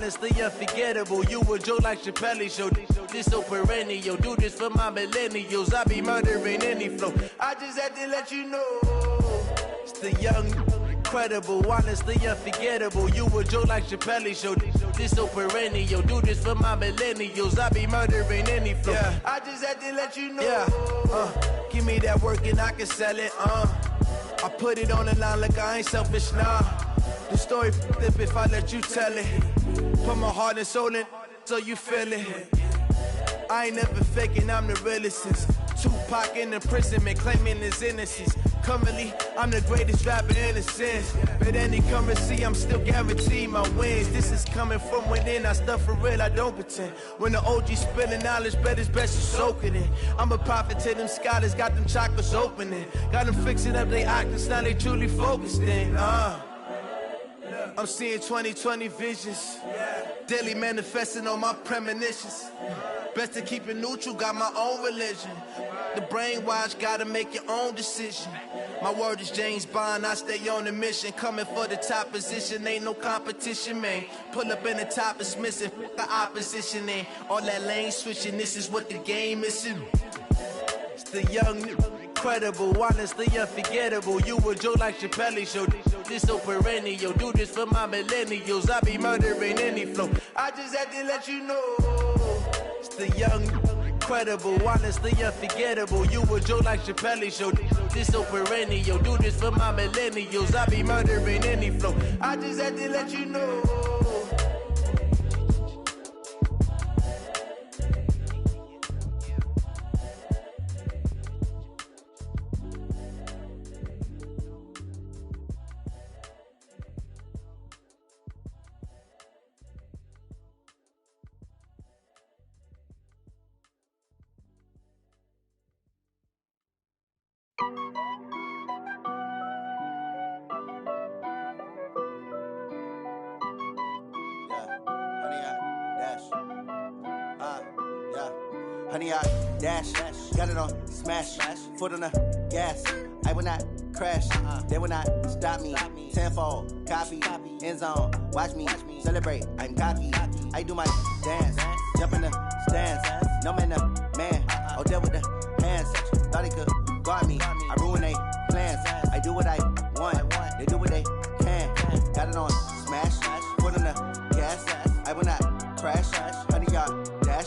It's the unforgettable. You a joke like Chappelle show. This so perennial. Do this for my millennials. I be murdering any flow. I just had to let you know. It's the young, incredible, honestly unforgettable. You a joke like Chappelle show. This so perennial. Do this for my millennials. I be murdering any flow. Yeah. I just had to let you know. Yeah. Give me that work and I can sell it. I put it on the line like I ain't selfish, nah. The story flip if I let you tell it. Put my heart and soul in so you feel it. I ain't never faking, I'm the realest since Tupac in imprisonment, claiming his innocence. Currently, I'm the greatest rapper in a sense. But any currency, I'm still guaranteed my wins. This is coming from within, I stuff for real, I don't pretend. When the OG spilling knowledge, bet it's best you soak it in. I'm a prophet to them scholars, got them chakras opening. Got them fixing up they octaves, now they truly focused in. I'm seeing 2020 visions. Daily manifesting on my premonitions. Best to keep it neutral, got my own religion. The brainwash, gotta make your own decision. My word is James Bond, I stay on a mission. Coming for the top position, ain't no competition, man. Pull up in the top, it's missing, the opposition ain't. All that lane switching, this is what the game is. It's the young, incredible, honestly unforgettable. You a joke like Chappelle show. This so perennial. Do this for my millennials. I be murdering any flow. I just had to let you know. It's the young, incredible, honestly unforgettable. You a joke like Chappelle show. This so perennial. Do this for my millennials. I be murdering any flow. I just had to let you know. Honey, I dash, got it on smash, foot on the gas. I will not crash, they will not stop me. Tenfold, copy, end zone, watch me celebrate. I'm cocky, I do my dance, jump in the stands. No man, man, oh there with the hands. Thought he could guard me, I ruin they plans. I do what I want, they do what they can. Got it on smash, foot on the gas. I will not crash, honey, y'all dash,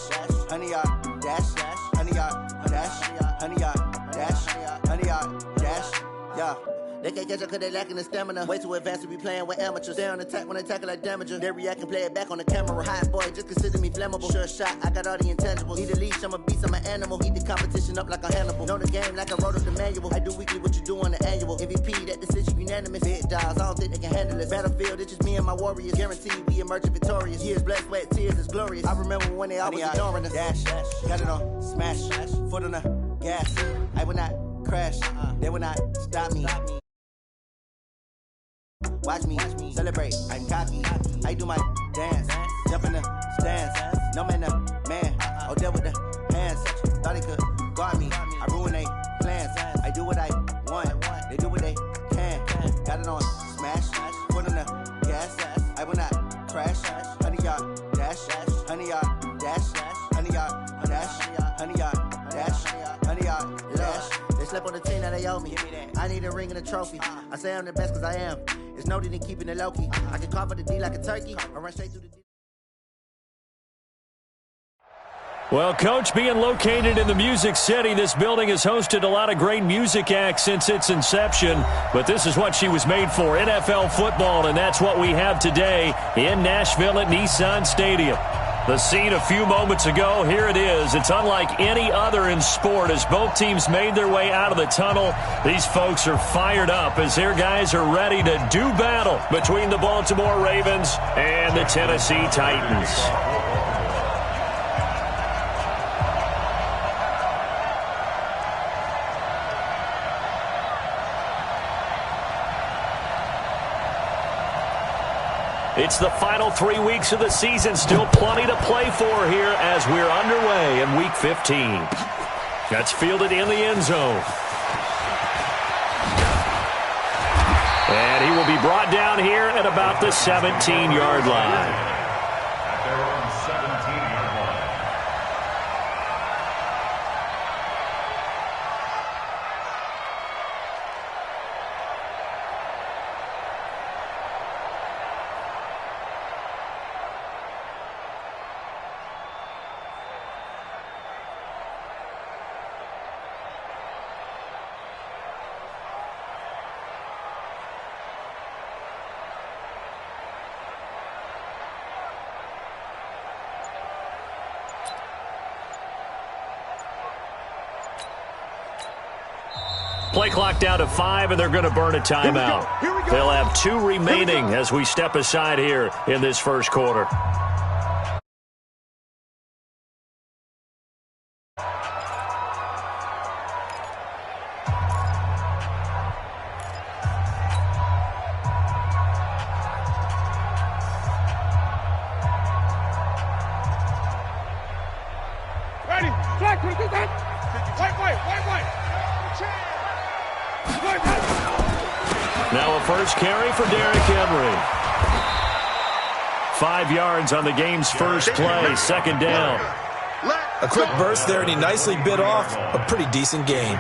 honey, y'all dash, honey, y'all dash, honey, y'all dash, honey, y'all dash, yeah. They can't catch up cause they lacking the stamina. Way too advanced to be playing with amateurs. They on attack when they tackle like damager. They react and play it back on the camera. Hot boy, just consider me flammable. Sure shot, I got all the intangibles. Need a leash, I'm a beast, I'm an animal. Eat the competition up like a Hannibal. Know the game like I wrote up the manual. I do weekly what you do on the annual. MVP, that decision unanimous. Big dogs, I don't think they can handle it. Battlefield, it's just me and my warriors. Guaranteed we emerge victorious. Years, blood, sweat, tears, it's glorious. I remember when they always ignoring us. Dash, got it on smash, foot on the gas. I will not crash, they will not stop me. Watch me celebrate, I'm cocky, I do my dance, jump in the stands. No man, man, oh there with the hands. Thought he could guard me, I ruin they plans. I do what I want, they do what they can. Got it on smash, foot on the gas. I will not crash, honey, y'all dash, honey, y'all dash, honey, y'all dash, honey, y'all dash, honey, y'all dash. They slept on the team that they owe me. I need a ring and a trophy. I say I'm the best cause I am. It's no need in keeping it low-key. I can carve the D like a turkey or run straight through the D. Well, Coach, being located in the Music City, this building has hosted a lot of great music acts since its inception. But this is what she was made for, NFL football, and that's what we have today in Nashville at Nissan Stadium. The scene a few moments ago, here it is. It's unlike any other in sport as both teams made their way out of the tunnel. These folks are fired up as their guys are ready to do battle between the Baltimore Ravens and the Tennessee Titans. It's the final 3 weeks of the season. Still plenty to play for here as we're underway in Week 15. That's fielded in the end zone. And he will be brought down here at about the 17-yard line. Play clock down to 5, and they're going to burn a timeout. Here we go. They'll have 2 remaining as we step aside here in this first quarter. Ready. Flag. White. Now a first carry for Derrick Henry. 5 yards on the game's first play, second down. A quick burst there, and he nicely bit off a pretty decent gain.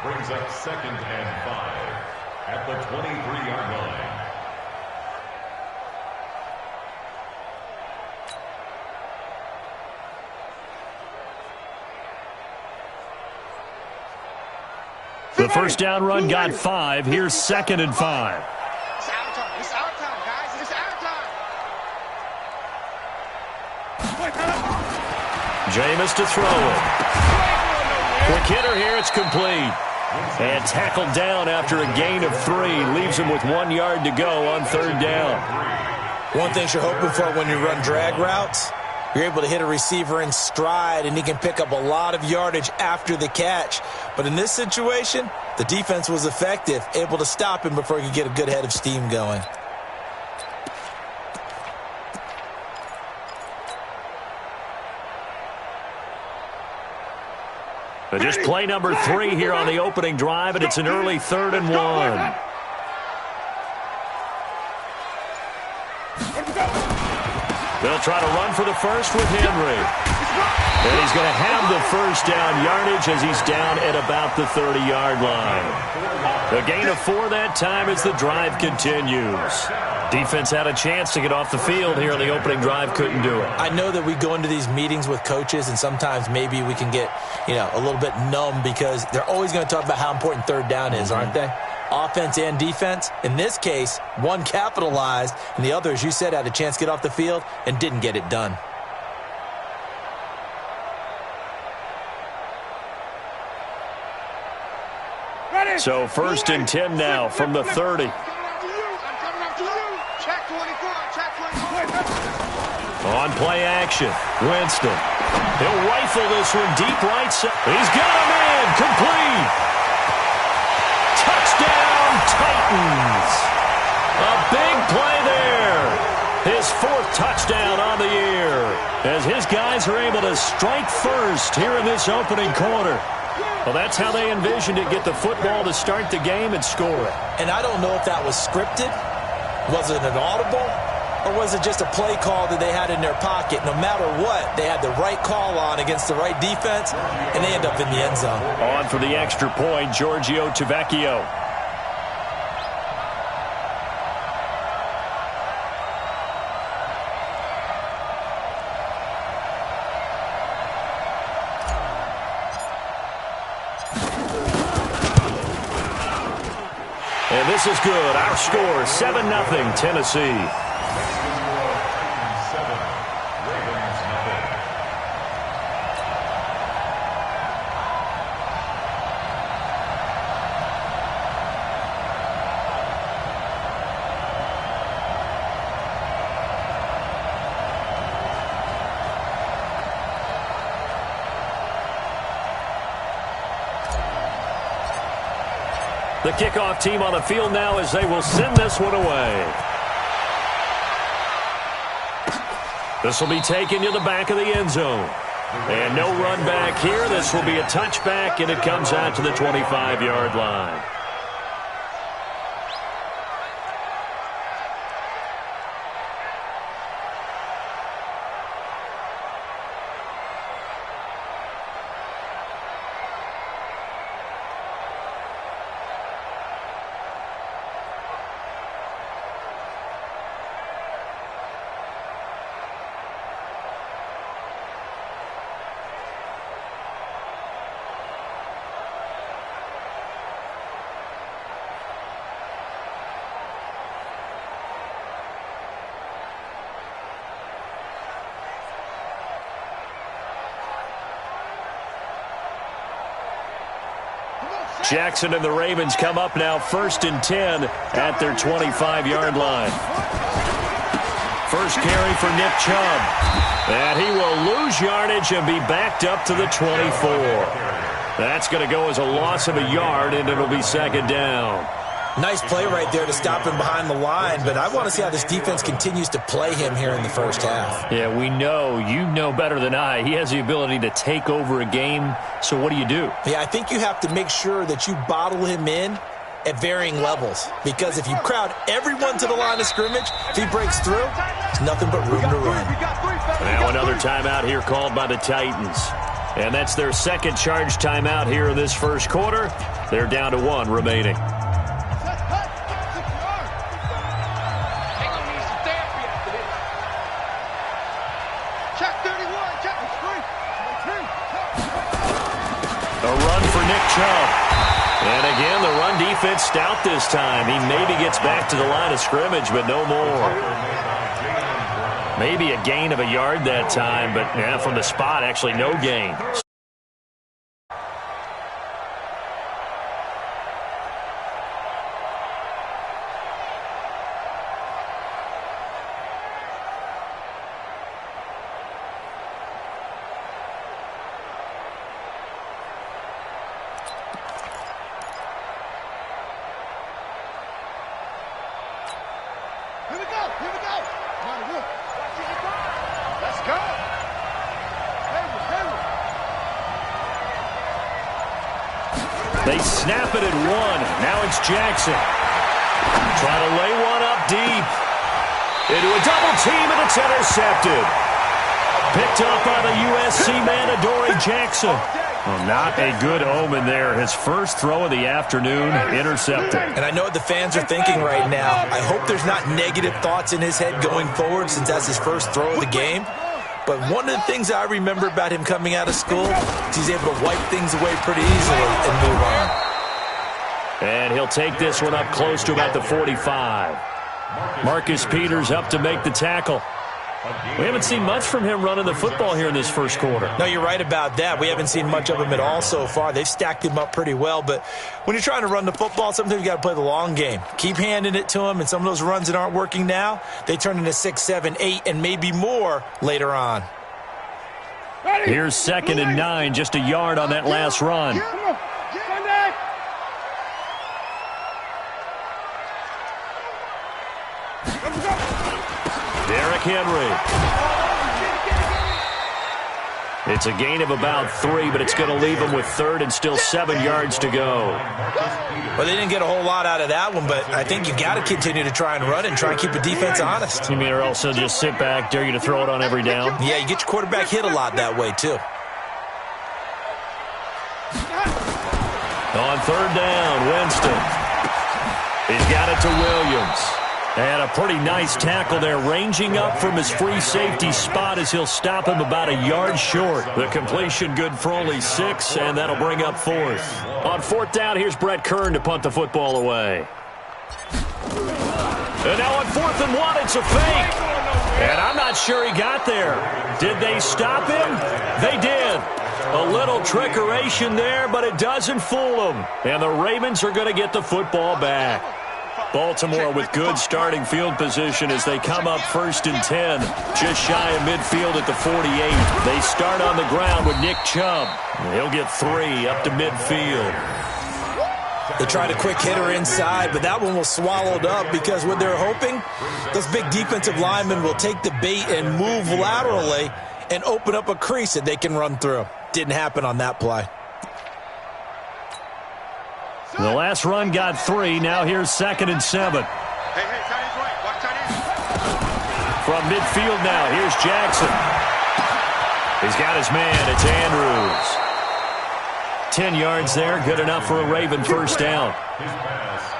Brings up 2nd and 5 at the 23-yard line. The first down run got 5. Here's 2nd and 5. It's our time. It's our time, guys. It's our time. Jameis to throw it. Quick hitter here. It's complete. And tackled down after a gain of 3. Leaves him with 1 yard to go on 3rd down. One thing you're hoping for when you run drag routes, you're able to hit a receiver in stride, and he can pick up a lot of yardage after the catch. But in this situation, the defense was effective, able to stop him before he could get a good head of steam going. Just play number 3 here on the opening drive, and it's an early 3rd and 1. They'll try to run for the first with Henry. And he's going to have the first down yardage as he's down at about the 30-yard line. A gain of 4 that time as the drive continues. Defense had a chance to get off the field here on the opening drive, couldn't do it. I know that we go into these meetings with coaches, and sometimes maybe we can get, a little bit numb because they're always going to talk about how important 3rd down is, aren't they? Offense and defense. In this case, one capitalized, and the other, as you said, had a chance to get off the field and didn't get it done. Ready. So 1st and 10 now from the 30. I'm coming up to you. Check 24. On play action, Winston. He'll rifle this one deep right side. He's got him in. Complete. Touchdown, Titans. A big play there. His 4th touchdown on the year as his guys are able to strike first here in this opening quarter. Well, that's how they envisioned it, get the football to start the game and score it. And I don't know if that was scripted. Was it an audible? Or was it just a play call that they had in their pocket? No matter what, they had the right call on against the right defense, and they end up in the end zone. On for the extra point, Giorgio Tavecchio. And this is good. Our score, 7-0, Tennessee. The kickoff team on the field now as they will send this one away. This will be taken to the back of the end zone. And no run back here. This will be a touchback, and it comes out to the 25-yard line. Jackson and the Ravens come up now 1st and 10 at their 25-yard line. First carry for Nick Chubb. And he will lose yardage and be backed up to the 24. That's going to go as a loss of a yard, and it'll be 2nd down. Nice play right there to stop him behind the line, but I want to see how this defense continues to play him here in the first half. Yeah, we know. You know better than I. He has the ability to take over a game, so what do you do? Yeah, I think you have to make sure that you bottle him in at varying levels, because if you crowd everyone to the line of scrimmage, if he breaks through, there's nothing but room to run. Now another timeout here called by the Titans. And that's their second charge timeout here in this first quarter. They're down to 1 remaining. Chubb. And again, the run defense stout this time. He maybe gets back to the line of scrimmage, but no more. Maybe a gain of a yard that time, but yeah, from the spot, actually no gain. They snap it at 1. Now it's Jackson. Trying to lay one up deep. Into a double team, and it's intercepted. Picked up by the USC man, Adoree Jackson. Well, not a good omen there. His first throw of the afternoon, intercepted. And I know what the fans are thinking right now. I hope there's not negative thoughts in his head going forward, since that's his first throw of the game. But one of the things I remember about him coming out of school is he's able to wipe things away pretty easily and move on. And he'll take this one up close to about the 45. Marcus Peters up to make the tackle. We haven't seen much from him running the football here in this first quarter. No, you're right about that. We haven't seen much of him at all so far. They've stacked him up pretty well. But when you're trying to run the football, sometimes you got to play the long game. Keep handing it to him, and some of those runs that aren't working now, they turn into 6, 7, 8, and maybe more later on. Here's 2nd and 9, just a yard on that last run. Derrick Henry. It's a gain of about 3, but it's going to leave him with 3rd and still 7 yards to go. Well, they didn't get a whole lot out of that one, but I think you got to continue to try and run and try and keep the defense honest. You mean, or else they'll just sit back, dare you to throw it on every down? Yeah, you get your quarterback hit a lot that way, too. On 3rd down, Winston. He's got it to Williams. And a pretty nice tackle there, ranging up from his free safety spot as he'll stop him about a yard short. The completion good for only 6, and that'll bring up 4th. On 4th down, here's Brett Kern to punt the football away. And now on 4th and 1, it's a fake. And I'm not sure he got there. Did they stop him? They did. A little trickeration there, but it doesn't fool them. And the Ravens are going to get the football back. Baltimore with good starting field position as they come up 1st and 10. Just shy of midfield at the 48. They start on the ground with Nick Chubb. He'll get 3 up to midfield. They tried a quick hitter inside, but that one was swallowed up because what they're hoping, those big defensive linemen will take the bait and move laterally and open up a crease that they can run through. Didn't happen on that play. The last run got 3. Now here's 2nd and 7. From midfield now, here's Jackson. He's got his man. It's Andrews. 10 yards there, good enough for a Raven first down.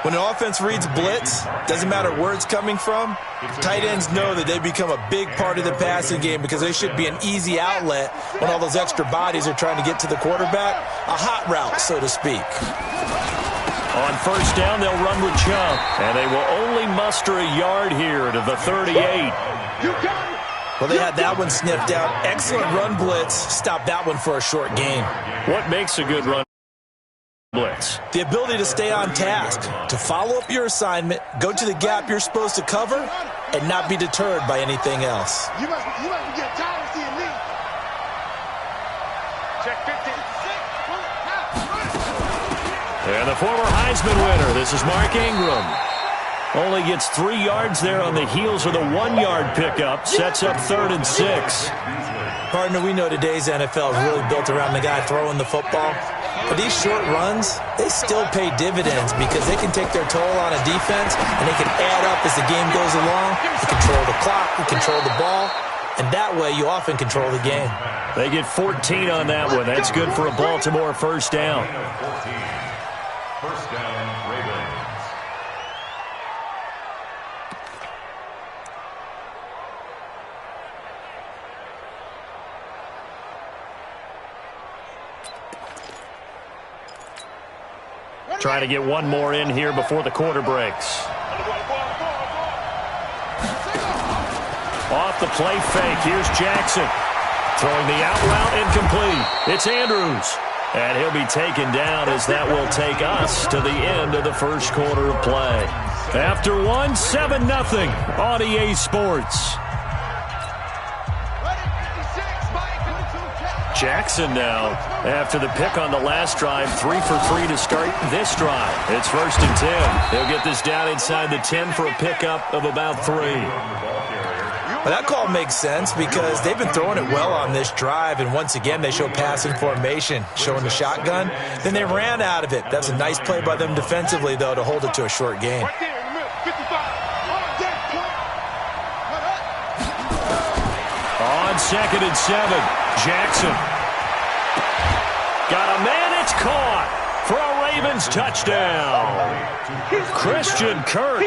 When an offense reads blitz, doesn't matter where it's coming from, tight ends know that they become a big part of the passing game because they should be an easy outlet when all those extra bodies are trying to get to the quarterback. A hot route, so to speak. On 1st down, they'll run with Chubb, and they will only muster a yard here to the 38. Well, they had that one sniffed out. Excellent run blitz. Stopped that one for a short gain. What makes a good run? blitz. The ability to stay on task, to follow up your assignment, go to the gap you're supposed to cover, and not be deterred by anything else. You must be getting tired of seeing me. Check 15. And the former Heisman winner, this is Mark Ingram. Only gets 3 yards there on the heels of the 1-yard pickup. Sets up 3rd and 6. Partner, we know today's NFL is really built around the guy throwing the football. But these short runs, they still pay dividends because they can take their toll on a defense and they can add up as the game goes along. You control the clock, you control the ball, and that way you often control the game. They get 14 on that one. That's good for a Baltimore first down. First down, Ravens. Trying to get one more in here before the quarter breaks. Off the play fake. Here's Jackson. Throwing the out route incomplete. It's Andrews. And he'll be taken down as that will take us to the end of the first quarter of play. After one, 7-0 on EA Sports. Jackson now, after the pick on the last drive, 3 for 3 to start this drive. It's 1st and 10. He'll get this down inside the 10 for a pickup of about 3. Well, that call makes sense because they've been throwing it well on this drive, and once again they show passing formation, showing the shotgun. Then they ran out of it. That's a nice play by them defensively, though, to hold it to a short game. On 2nd and 7, Jackson. Got a man, it's caught for a Ravens touchdown. Christian Kirk,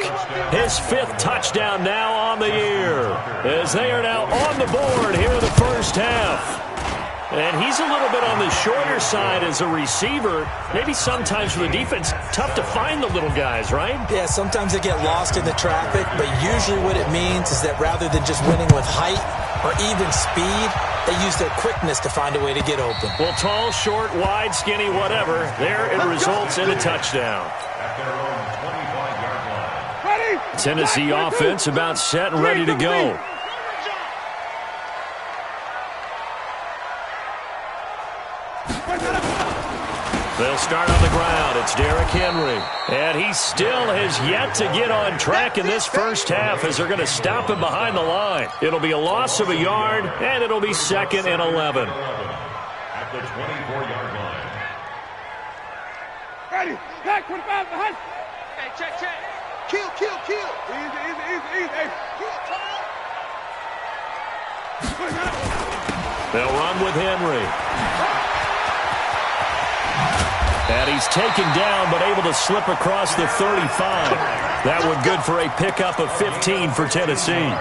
his 5th touchdown now on the year, as they are now on the board here in the first half. And he's a little bit on the shorter side as a receiver. Maybe sometimes for the defense, tough to find the little guys, right? Yeah, sometimes they get lost in the traffic, but usually what it means is that rather than just winning with height or even speed, they use their quickness to find a way to get open. Well, tall, short, wide, skinny, whatever, there it results in a touchdown. Tennessee offense about set and ready to go. They'll start on the ground. It's Derrick Henry. And he still has yet to get on track in this first half as they're going to stop him behind the line. It'll be a loss of a yard, and it'll be 2nd and 11. At the 24-yard line. Ready. Back 25 behind. Hey, check. Kill. Easy. Hey, They'll run with Henry. And he's taken down, but able to slip across the 35. That one good for a pickup of 15 for Tennessee.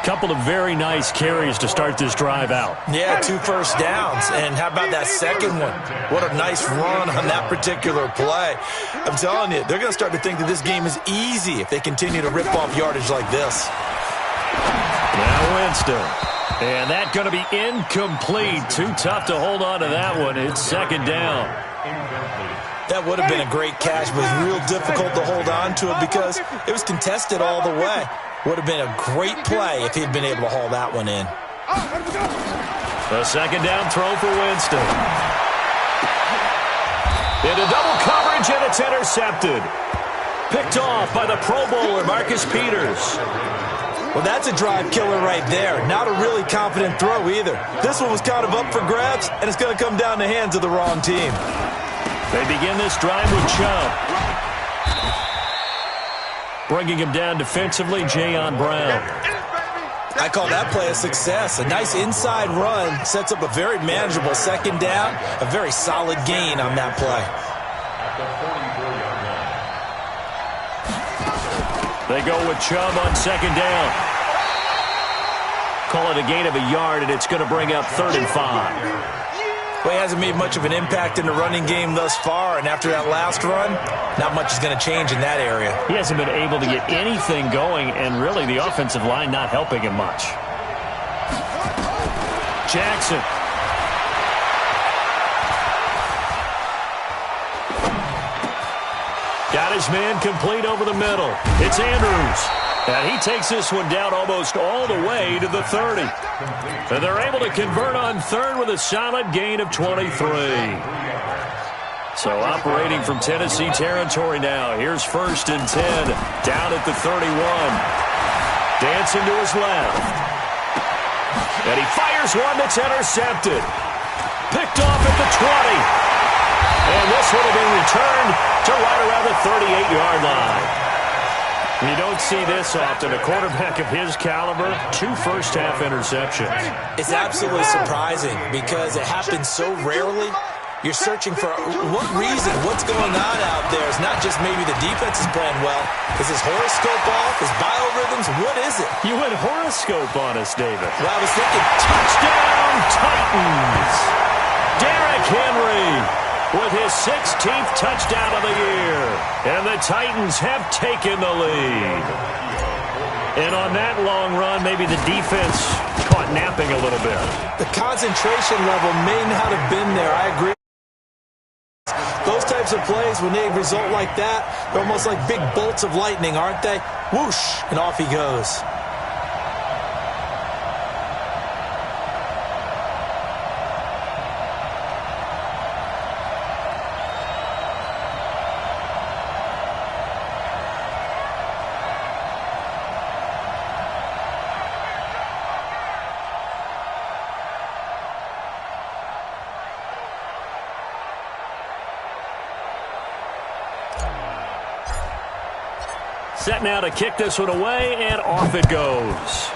Couple of very nice carries to start this drive out. Yeah, 2 first downs. And how about that second one? What a nice run on that particular play. I'm telling you, they're going to start to think that this game is easy if they continue to rip off yardage like this. Now Winston. And that's going to be incomplete. Too tough to hold on to that one. It's 2nd down. That would have been a great catch, but it was real difficult to hold on to it because it was contested all the way. Would have been a great play if he'd been able to haul that one in. The 2nd down throw for Winston. Into double coverage, and it's intercepted. Picked off by the Pro Bowler, Marcus Peters. Well, that's a drive killer right there. Not a really confident throw either. This one was kind of up for grabs, and it's going to come down the hands of the wrong team. They begin this drive with Chubb. Bringing him down defensively, Jayon Brown. I call that play a success. A nice inside run sets up a very manageable 2nd down. A very solid gain on that play. They go with Chubb on 2nd down. Call it a gain of a yard, and it's going to bring up 3rd and 5. Well, he hasn't made much of an impact in the running game thus far, and after that last run, not much is going to change in that area. He hasn't been able to get anything going, and really the offensive line not helping him much. Jackson. Got his man complete over the middle. It's Andrews. And he takes this one down almost all the way to the 30. And they're able to convert on third with a solid gain of 23. So operating from Tennessee territory now. Here's 1st and 10 down at the 31. Dancing to his left. And he fires one that's intercepted. Picked off at the 20. And this one will be returned to right around the 38-yard line. You don't see this often. A quarterback of his caliber, 2 first-half interceptions. It's absolutely surprising because it happens so rarely. You're searching for what reason, what's going on out there. It's not just maybe the defense is playing well. Is his horoscope off? His biorhythms? What is it? You went horoscope on us, David. Well, I was thinking touchdown Titans. Derrick Henry with his 16th touchdown of the year. And the Titans have taken the lead. And on that long run, maybe the defense caught napping a little bit. The concentration level may not have been there. I agree. Those types of plays, when they result like that, they're almost like big bolts of lightning, aren't they? Whoosh, and off he goes. Set now to kick this one away, and off it goes.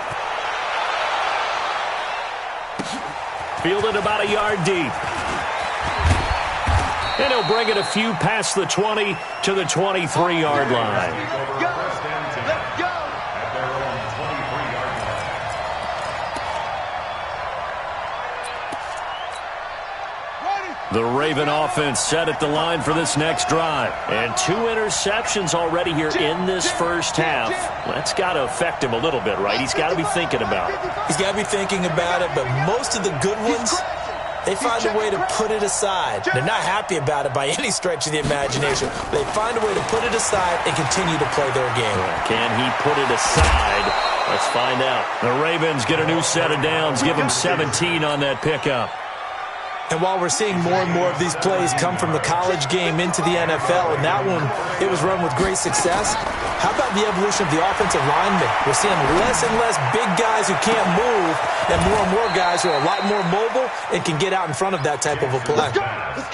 Fielded about a yard deep. And he'll bring it a few past the 20 to the 23-yard line. Let's go! At their own 23-yard line. The Raven offense set at the line for this next drive. And 2 interceptions already here in this first half. That's got to affect him a little bit, right? He's got to be thinking about it. He's got to be thinking about it, but most of the good ones, they find a way to put it aside. They're not happy about it by any stretch of the imagination. They find a way to put it aside and continue to play their game. Can he put it aside? Let's find out. The Ravens get a new set of downs. Give them 17 on that pickup. And while we're seeing more and more of these plays come from the college game into the NFL, and that one, it was run with great success, how about the evolution of the offensive linemen? We're seeing less and less big guys who can't move and more guys who are a lot more mobile and can get out in front of that type of a play.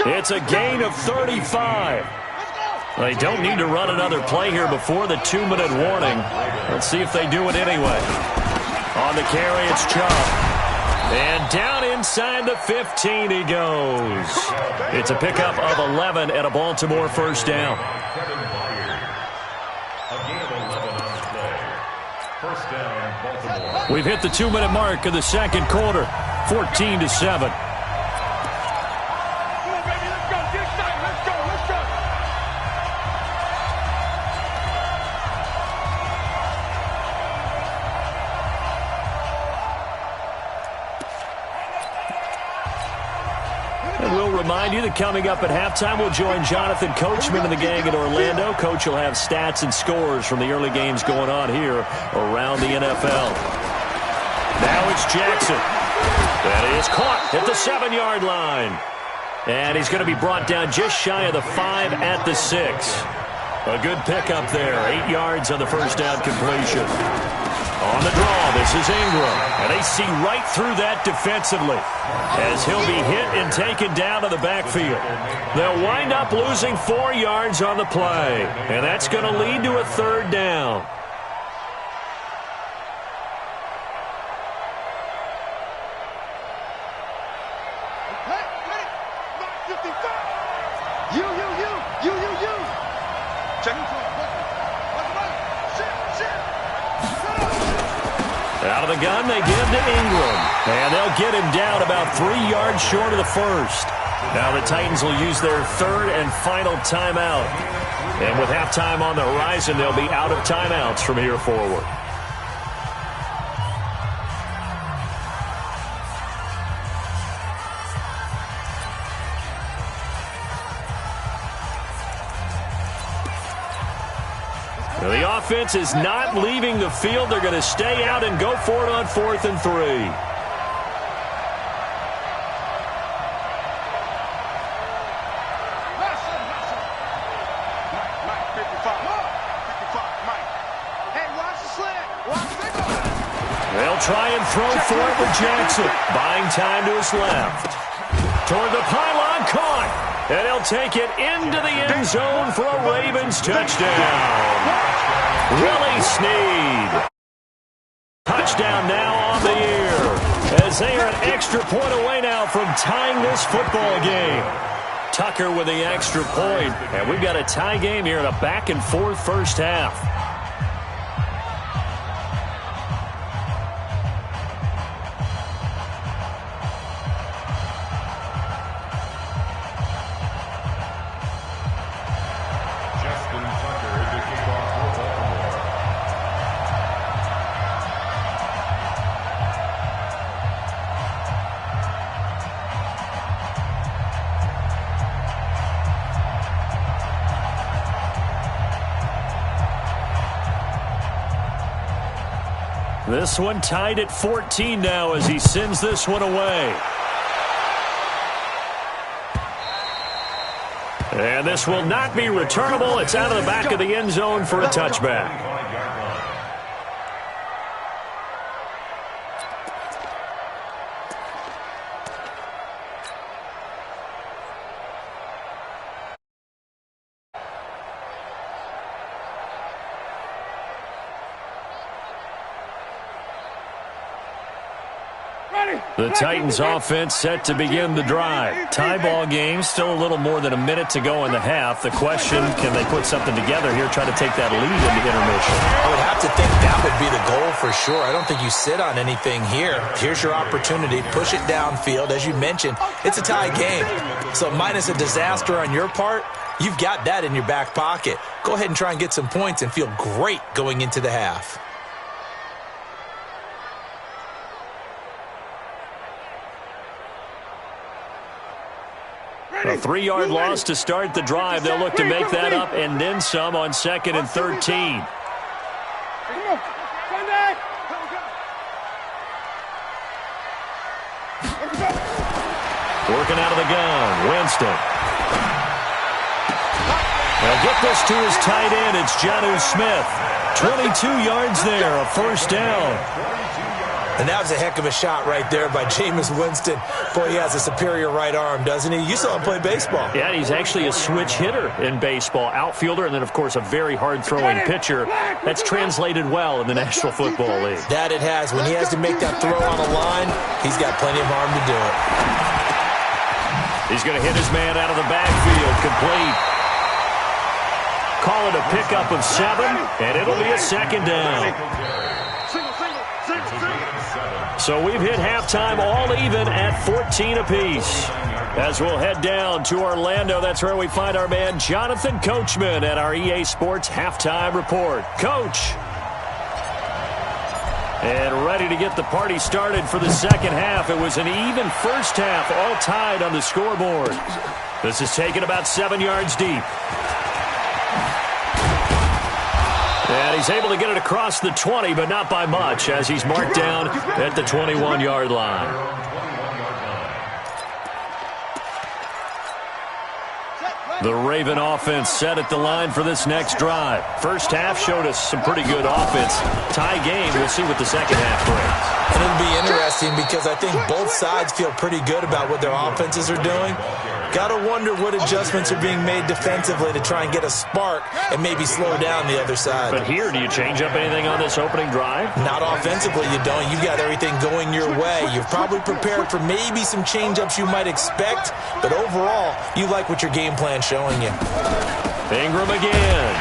It's a gain of 35. They don't need to run another play here before the 2-minute warning. Let's see if they do it anyway. On the carry, it's Chubb. And down inside the 15 he goes. It's a pickup of 11 and a Baltimore first down. We've hit the 2-minute mark of the second quarter, 14-7. Remind you that coming up at halftime, we'll join Jonathan Coachman and the gang in Orlando. Coach will have stats and scores from the early games going on here around the NFL. Now it's Jackson. That is caught at the 7-yard line. And he's going to be brought down just shy of the 5 at the 6. A good pickup there. 8 yards on the first down completion. On the draw, this is Ingram. And they see right through that defensively as he'll be hit and taken down to the backfield. They'll wind up losing 4 yards on the play. And that's going to lead to a third down. Out of the gun, they give to Ingram. And they'll get him down about 3 yards short of the first. Now the Titans will use their third and final timeout. And with halftime on the horizon, they'll be out of timeouts from here forward. offense is not leaving the field. They're going to stay out and go for it on 4th and 3. They'll try and throw for it with Jackson. Buying time to his left. Toward the pylon, caught. And he'll take it into the end zone for a Ravens touchdown. Willie Snead. Touchdown now on the year, as they are an extra point away now from tying this football game. Tucker with the extra point, and we've got a tie game here in a back-and-forth first half. This one tied at 14 now as he sends this one away. And this will not be returnable. It's out of the back of the end zone for a touchback. The Titans offense set to begin the drive. Tie ball game, still a little more than a minute to go in the half. The question, can they put something together here, try to take that lead into intermission? I would have to think that would be the goal for sure. I don't think you sit on anything here. Here's your opportunity. Push it downfield. As you mentioned, it's a tie game. So minus a disaster on your part, you've got that in your back pocket. Go ahead and try and get some points and feel great going into the half. A 3-yard loss to start the drive. They'll look to make that up and then some on 2nd and 13. Working out of the gun, Winston. They'll get this to his tight end. It's Jonnu Smith. 22 yards there, a first down. And that was a heck of a shot right there by Jameis Winston. Boy, he has a superior right arm, doesn't he? You saw him play baseball. Yeah, he's actually a switch hitter in baseball. Outfielder, and then, of course, a very hard-throwing pitcher. That's translated well in the National Football League. That it has. When he has to make that throw on a line, he's got plenty of arm to do it. He's going to hit his man out of the backfield. Complete. Call it a pickup of 7, and it'll be a second down. So we've hit halftime all even at 14 apiece. As we'll head down to Orlando, that's where we find our man Jonathan Coachman at our EA Sports Halftime Report. Coach. And ready to get the party started for the second half. It was an even first half, all tied on the scoreboard. This is taken about 7 yards deep. And he's able to get it across the 20, but not by much, as he's marked down at the 21-yard line. The Raven offense set at the line for this next drive. First half showed us some pretty good offense. Tie game, we'll see what the second half brings. And it'll be interesting because I think both sides feel pretty good about what their offenses are doing. Got to wonder what adjustments are being made defensively to try and get a spark and maybe slow down the other side. But here, do you change up anything on this opening drive? Not offensively, you don't. You've got everything going your way. You've probably prepared for maybe some change-ups you might expect, but overall, you like what your game plan's showing you. Ingram again.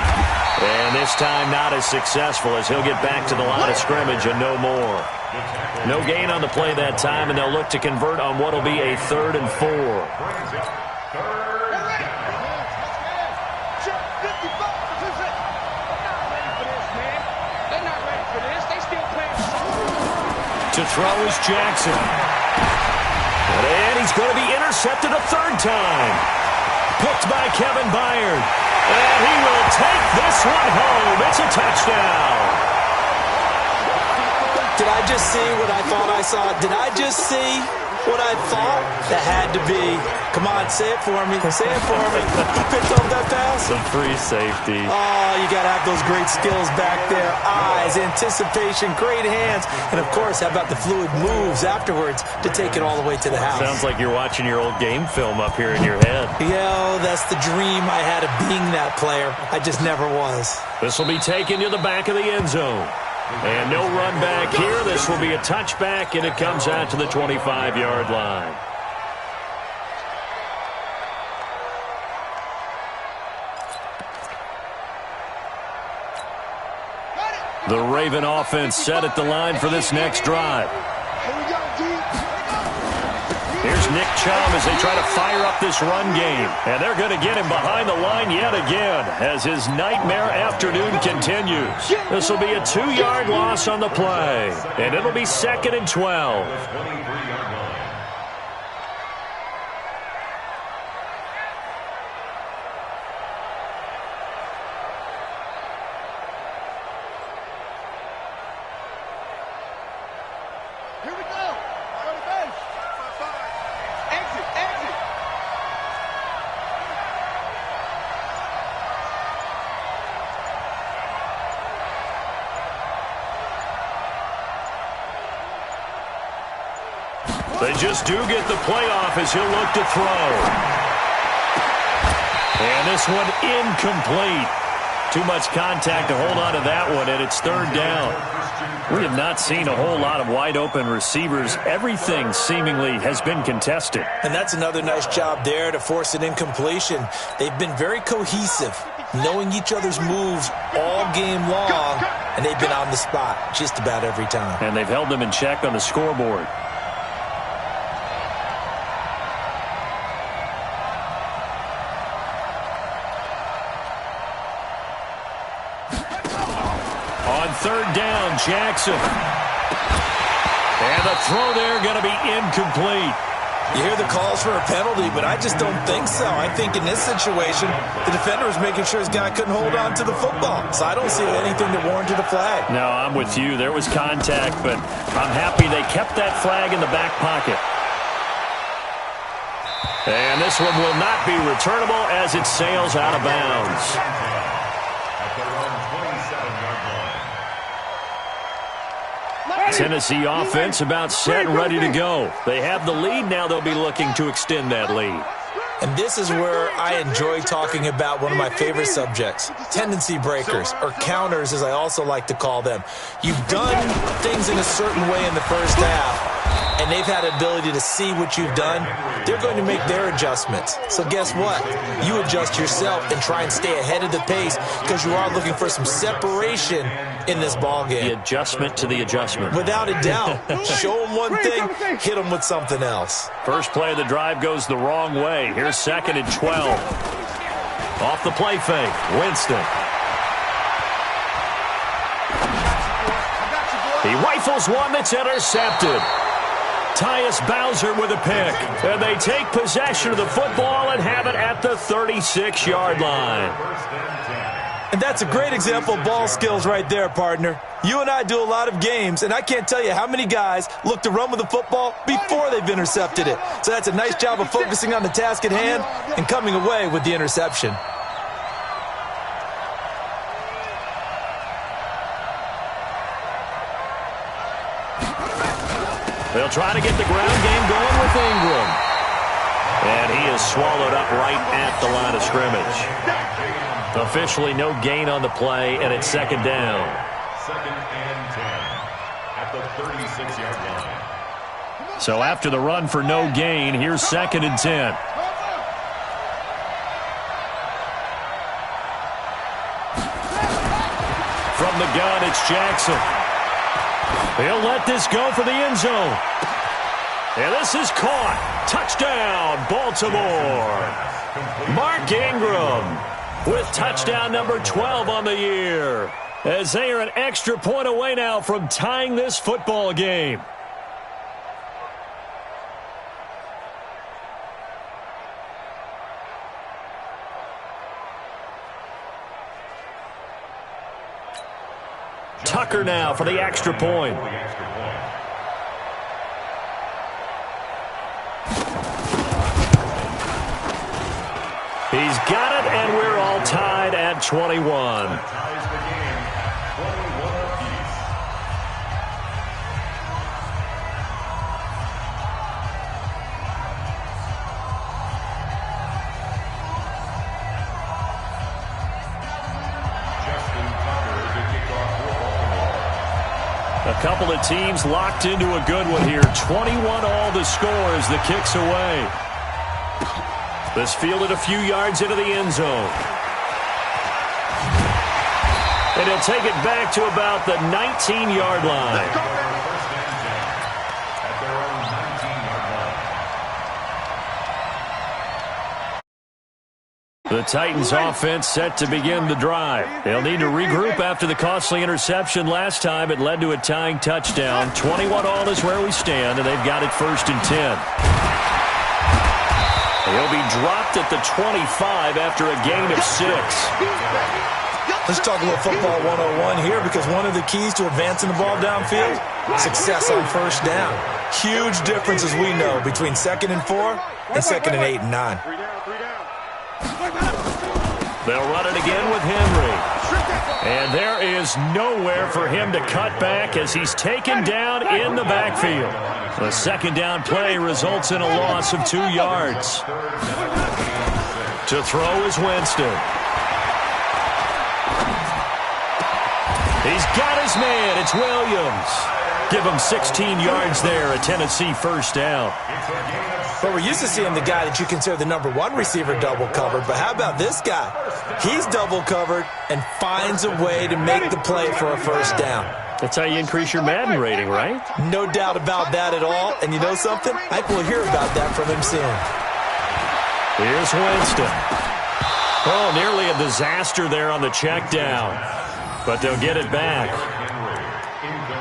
And this time not as successful as he'll get back to the line of scrimmage and no more. No gain on the play that time, and they'll look to convert on what will be a 3rd and 4. To throw is Jackson. And he's going to be intercepted a 3rd time. Picked by Kevin Byard. And he will take this one home. It's a touchdown. Did I just see what I thought I saw? Did I just see what I thought? That had to be. Come on, say it for me. Say it for me. He picked up that pass. Some free safety. Oh, you got to have those great skills back there. Eyes, anticipation, great hands. And, of course, how about the fluid moves afterwards to take it all the way to the house? Sounds like you're watching your old game film up here in your head. Yo, that's the dream I had of being that player. I just never was. This will be taken to the back of the end zone. And no run back here. This will be a touchback, and it comes out to the 25-yard line. The Raven offense set at the line for this next drive. Here's Nick Chubb as they try to fire up this run game. And they're going to get him behind the line yet again as his nightmare afternoon continues. This will be a 2-yard loss on the play. And it'll be 2nd and 12. They just do get the play off as he'll look to throw. And this one incomplete. Too much contact to hold on to that one, and it's 3rd down. We have not seen a whole lot of wide-open receivers. Everything seemingly has been contested. And that's another nice job there to force an incompletion. They've been very cohesive, knowing each other's moves all game long, and they've been on the spot just about every time. And they've held them in check on the scoreboard. On 3rd down, Jackson. And the throw there going to be incomplete. You hear the calls for a penalty, but I just don't think so. I think in this situation, the defender was making sure his guy couldn't hold on to the football. So I don't see anything that warranted a flag. No, I'm with you. There was contact, but I'm happy they kept that flag in the back pocket. And this one will not be returnable as it sails out of bounds. Tennessee offense about set and ready to go. They have the lead. Now they'll be looking to extend that lead. And this is where I enjoy talking about one of my favorite subjects, tendency breakers, or counters as I also like to call them. You've done things in a certain way in the first half, and they've had the ability to see what you've done. They're going to make their adjustments. So guess what? You adjust yourself and try and stay ahead of the pace because you are looking for some separation in this ball game. The adjustment to the adjustment. Without a doubt. Show them one thing, hit them with something else. First play of the drive goes the wrong way. Here's 2nd and 12. Off the play fake, Winston. He rifles one that's intercepted. Tyus Bowser with a pick. And they take possession of the football and have it at the 36-yard line. And that's a great example of ball skills right there, partner. You and I do a lot of games, and I can't tell you how many guys look to run with the football before they've intercepted it. So that's a nice job of focusing on the task at hand and coming away with the interception. They'll try to get the ground game going with Ingram. And he is swallowed up right at the line of scrimmage. Officially no gain on the play, and it's 2nd down. 2nd and 10 at the 36-yard line. So after the run for no gain, here's 2nd and 10. From the gun, it's Jackson. He'll let this go for the end zone. And this is caught. Touchdown, Baltimore. Mark Ingram with touchdown number 12 on the year, as they are an extra point away now from tying this football game. Tucker now for the extra point. He's got it, and we're all tied at 21. A couple of teams locked into a good one here. 21 all the score as the kick's away. This fielded a few yards into the end zone. And he'll take it back to about the 19-yard line. The Titans offense set to begin the drive. They'll need to regroup after the costly interception last time. It led to a tying touchdown. 21 all is where we stand, and they've got it 1st and 10. He'll be dropped at the 25 after a gain of 6. Let's talk a little football 101 here, because one of the keys to advancing the ball downfield, success on 1st down. Huge difference, as we know, between 2nd and 4 and 2nd and 8 and 9. They'll run it again with Henry. And there is nowhere for him to cut back as he's taken down in the backfield. The 2nd down play results in a loss of 2 yards. To throw is Winston. He's got his man. It's Williams. Give him 16 yards there, a Tennessee 1st down. But we're used to seeing the guy that you consider the #1 receiver double covered. But how about this guy? He's double covered and finds a way to make the play for a 1st down. That's how you increase your Madden rating, right? No doubt about that at all. And you know something? I think we'll hear about that from him soon. Here's Winston. Oh, nearly a disaster there on the check down. But they'll get it back.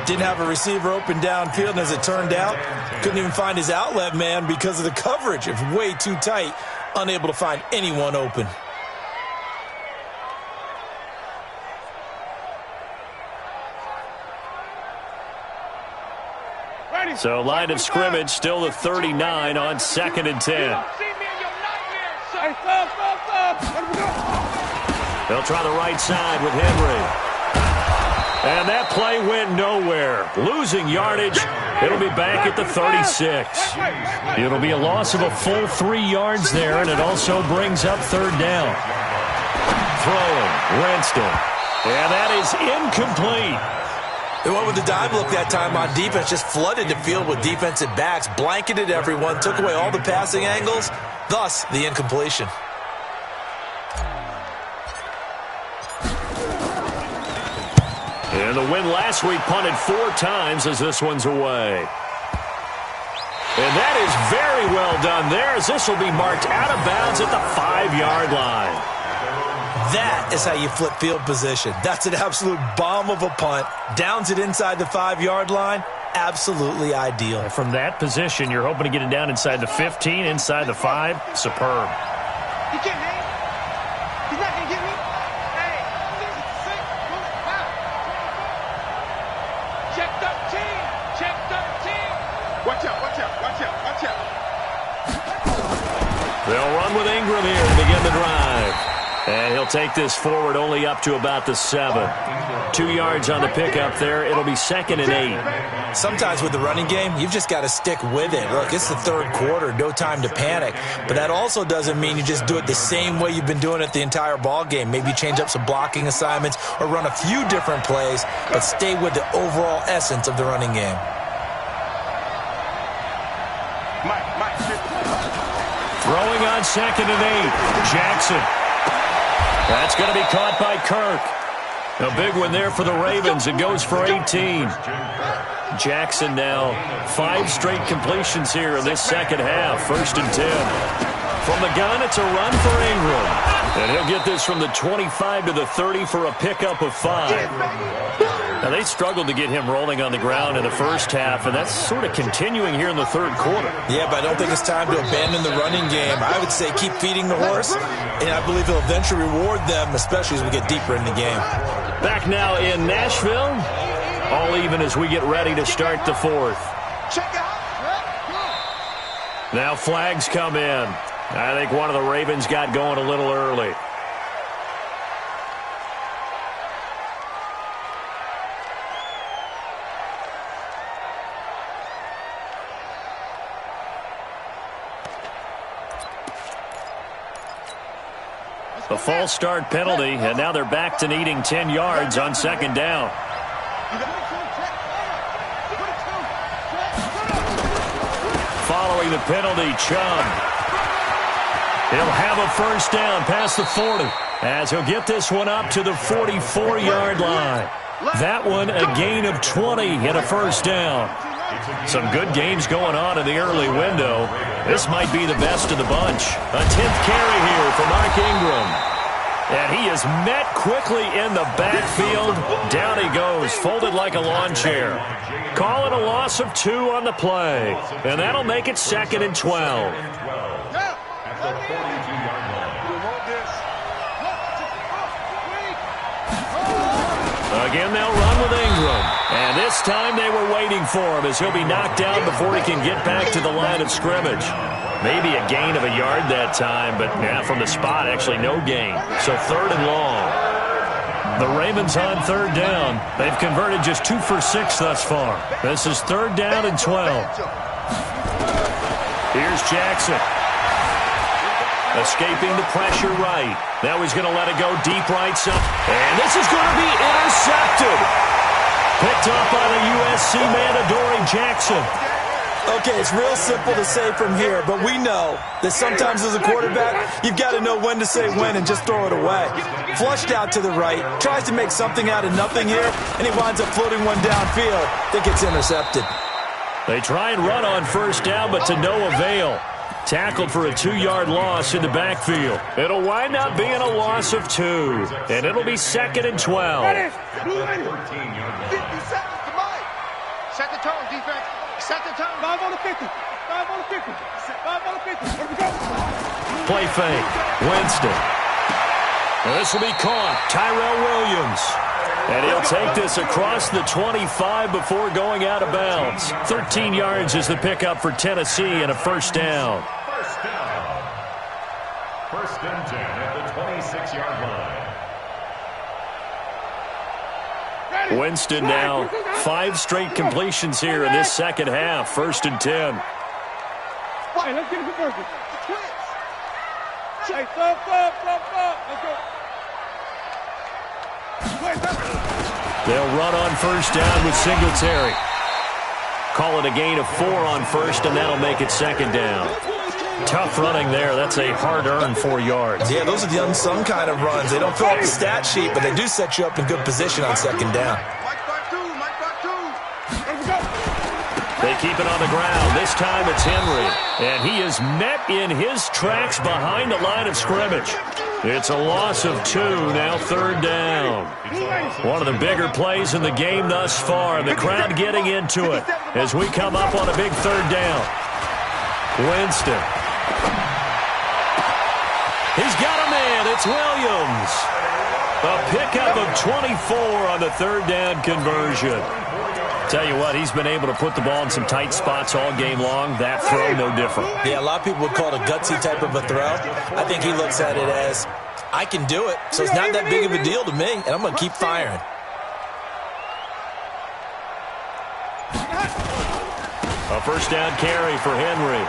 Didn't have a receiver open downfield, and as it turned out, couldn't even find his outlet man because of the coverage. It was way too tight, unable to find anyone open. So line of scrimmage still the 39 on 2nd and 10. They'll try the right side with Henry. And that play went nowhere. Losing yardage. It'll be back at the 36. It'll be a loss of a full 3 yards there, and it also brings up 3rd down. Throwing, Winston. And that is incomplete. They went with the dive look that time on defense, just flooded the field with defensive backs, blanketed everyone, took away all the passing angles, thus the incompletion. And the win last week punted 4 times as this one's away. And that is very well done there, as this will be marked out of bounds at the 5-yard line. That is how you flip field position. That's an absolute bomb of a punt. Downs it inside the 5-yard line. Absolutely ideal. And from that position, you're hoping to get it down inside the 15, inside the 5. Superb. He can't hang. He's not going to get me. Hey, 6. Wow. Check 13. Check 13. Watch out, watch out, watch out, watch out. They'll run with Ingram here to begin the drive. And he'll take this forward only up to about the 7. 2 yards on the pickup there. It'll be 2nd and 8. Sometimes with the running game, you've just got to stick with it. Look, it's the 3rd quarter, no time to panic. But that also doesn't mean you just do it the same way you've been doing it the entire ball game. Maybe change up some blocking assignments or run a few different plays, but stay with the overall essence of the running game. Throwing on 2nd and 8. Jackson. That's going to be caught by Kirk. A big one there for the Ravens. It goes for 18. Jackson now 5 straight completions here in this 2nd half. 1st and 10. From the gun, it's a run for Ingram. And he'll get this from the 25 to the 30 for a pickup of 5. Now, they struggled to get him rolling on the ground in the 1st half, and that's sort of continuing here in the 3rd quarter. Yeah, but I don't think it's time to abandon the running game. I would say keep feeding the horse, and I believe he'll eventually reward them, especially as we get deeper in the game. Back now in Nashville, All even as we get ready to start the fourth. Now flags come in. I think one of the Ravens got going a little early. A false start penalty, and now they're back to needing 10 yards on second down. Following the penalty, Chubb. He'll have a first down past the 40 as he'll get this one up to the 44-yard line. That one a gain of 20 and a first down. Some good games going on in the early window. This might be the best of the bunch. A 10th carry here for Mark Ingram. And he is met quickly in the backfield. Down he goes, folded like a lawn chair. Call it a loss of 2 on the play. And that'll make it 2nd and 12. Again, they'll run with Ingram. And this time they were waiting for him as he'll be knocked down before he can get back to the line of scrimmage. Maybe a gain of a yard that time, but from the spot, actually no gain. So 3rd and long. The Ravens on 3rd down. They've converted just 2 for 6 thus far. This is 3rd down and 12. Here's Jackson. Escaping the pressure right. Now he's going to let it go deep right side. And this is going to be intercepted. Picked up by the USC man, Adoree Jackson. Okay, it's real simple to say from here, but we know that sometimes as a quarterback, you've got to know when to say when and just throw it away. Flushed out to the right, tries to make something out of nothing here, and he winds up floating one downfield that gets intercepted. They try and run on first down, but to no avail. Tackled for a 2-yard loss in the backfield. It'll wind up being a loss of 2, and it'll be 2nd and 12. 50 seconds to Mike. Set the tone, defense. Set the tone. 5 on the 50. 5 on the 50. 5 on the 50. Where we go? Play fake. Winston. This will be caught. Tyrell Williams. And he'll take this across the 25 before going out of bounds. 13 yards is the pickup for Tennessee and a first down. First down. 1st and 10 at the 26-yard line. Winston now 5 straight completions here in this second half. 1st and 10. Hey, let's get a conversion. Hey, stop. Let's go. They'll run on first down with Singletary. Call it a gain of 4 on first, and that'll make it 2nd down. Tough running there. That's a hard-earned 4 yards. Yeah, those are the unsung kind of runs. They don't fill up the stat sheet, but they do set you up in good position on 2nd down. They keep it on the ground. This time it's Henry. And he is met in his tracks behind the line of scrimmage. It's a loss of 2, now 3rd down. One of the bigger plays in the game thus far, and the crowd getting into it as we come up on a big 3rd down. Winston. He's got a man. It's Williams. A pickup of 24 on the 3rd down conversion. Tell you what, he's been able to put the ball in some tight spots all game long. That throw, no different. Yeah, a lot of people would call it a gutsy type of a throw. I think he looks at it as, I can do it, so it's not that big of a deal to me, and I'm going to keep firing. A first down carry for Henry.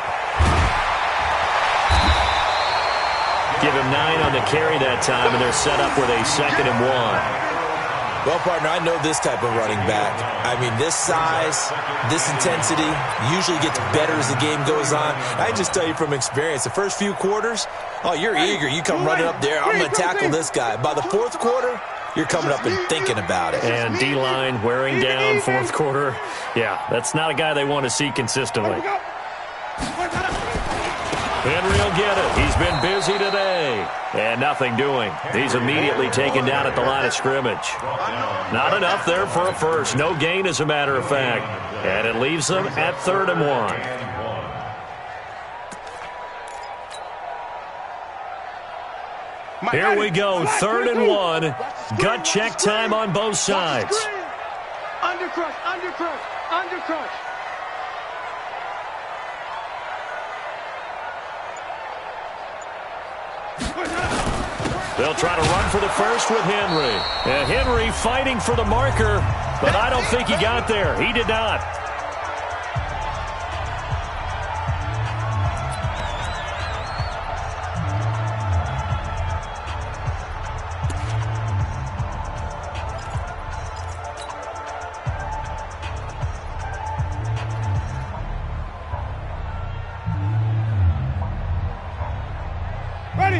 Give him 9 on the carry that time, and they're set up with a 2nd and 1. Well, partner, I know this type of running back. I mean, this size, this intensity usually gets better as the game goes on. I just tell you from experience, the first few quarters, oh, you're eager. You come running up there, I'm going to tackle this guy. By the 4th quarter, you're coming up and thinking about it. And D-line wearing down 4th quarter. Yeah, that's not a guy they want to see consistently. Henry will get it. He's been busy today. And nothing doing. He's immediately taken down at the line of scrimmage. Not enough there for a first. No gain, as a matter of fact. And it leaves them at 3rd and 1. Here we go. 3rd and 1. Gut check time on both sides. Undercrush, undercrush, undercrush. They'll try to run for the first with Henry. And Henry fighting for the marker, but I don't think he got there. He did not.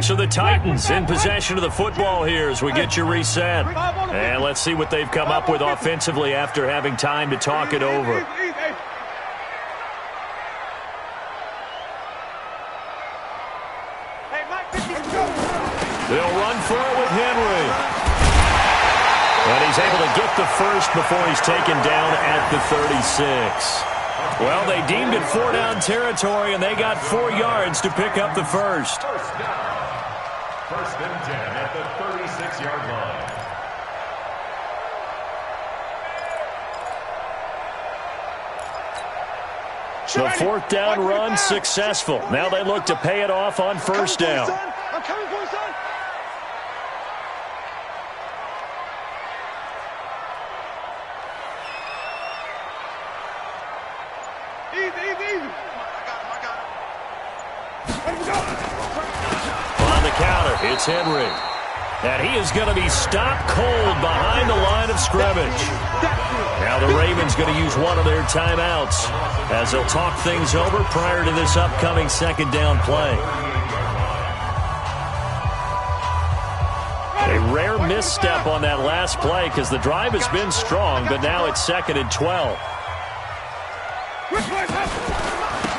So the Titans in possession of the football here as we get you reset. And let's see what they've come up with offensively after having time to talk it over. They'll run for it with Henry. And he's able to get the first before he's taken down at the 36. Well, they deemed it 4-down territory, and they got 4 yards to pick up the first. First and 10 at the 36-yard line. The 4th down run successful. Now they look to pay it off on first down. I'm coming for you, son. Easy, easy, easy. I got him. Let him go. On the counter, it's Henry. And he is going to be stopped cold behind the line of scrimmage. Now the Ravens going to use one of their timeouts as they'll talk things over prior to this upcoming 2nd down play. A rare misstep on that last play because the drive has been strong, but now it's 2nd and 12.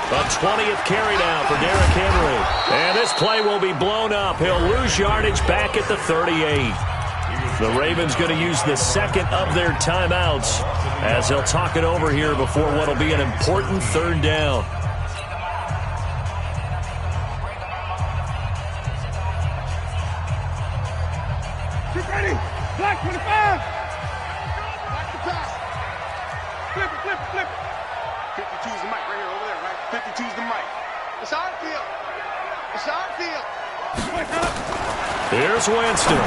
A 20th carry down for Derrick Henry. And this play will be blown up. He'll lose yardage back at the 38. The Ravens going to use the 2nd of their timeouts as they'll talk it over here before what will be an important 3rd down. Get ready. Black 25. Back to pass. Flip it, flip it, flip it. 52's the mic right here, over there, right? 52's the mic. It's our field. It's our field. Here's Winston.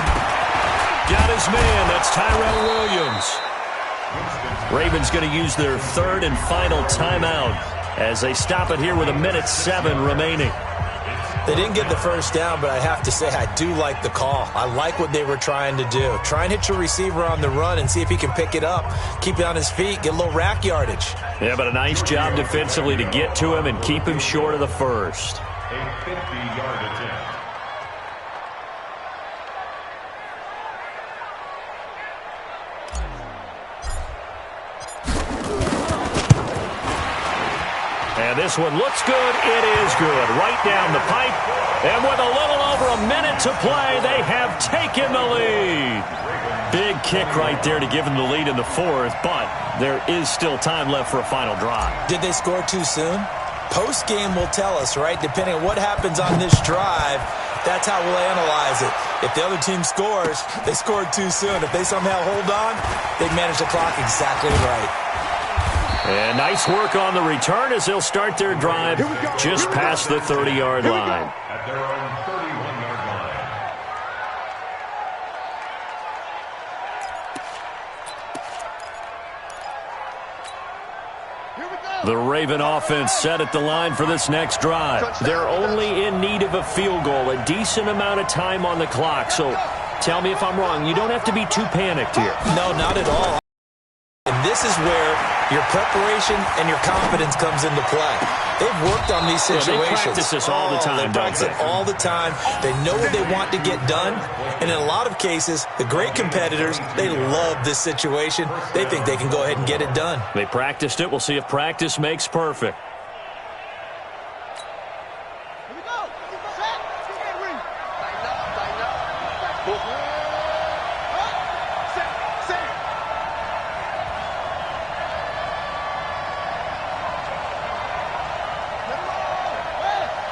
Got his man. That's Tyrell Williams. Ravens going to use their 3rd and final timeout as they stop it here with 1:07 remaining. They didn't get the first down, but I have to say I do like the call. I like what they were trying to do. Try and hit your receiver on the run and see if he can pick it up. Keep it on his feet, get a little rack yardage. Yeah, but a nice job defensively to get to him and keep him short of the first. A 50-yard attempt. And this one looks good. It is good. Right down the pipe. And with a little over a minute to play, they have taken the lead. Big kick right there to give them the lead in the 4th, but there is still time left for a final drive. Did they score too soon? Post-game will tell us, right? Depending on what happens on this drive, that's how we'll analyze it. If the other team scores, they scored too soon. If they somehow hold on, they've managed the clock exactly right. And nice work on the return as they'll start their drive just past the 30-yard line. At their own 31-yard line. The Raven offense set at the line for this next drive. They're only in need of a field goal, a decent amount of time on the clock. So tell me if I'm wrong. You don't have to be too panicked here. No, not at all. And this is where your preparation and your confidence comes into play. They've worked on these situations. They practice this all the time, They practice it all the time. They know what they want to get done. And in a lot of cases, the great competitors, they love this situation. They think they can go ahead and get it done. They practiced it. We'll see if practice makes perfect. Here we go. Set. Get ring. Set.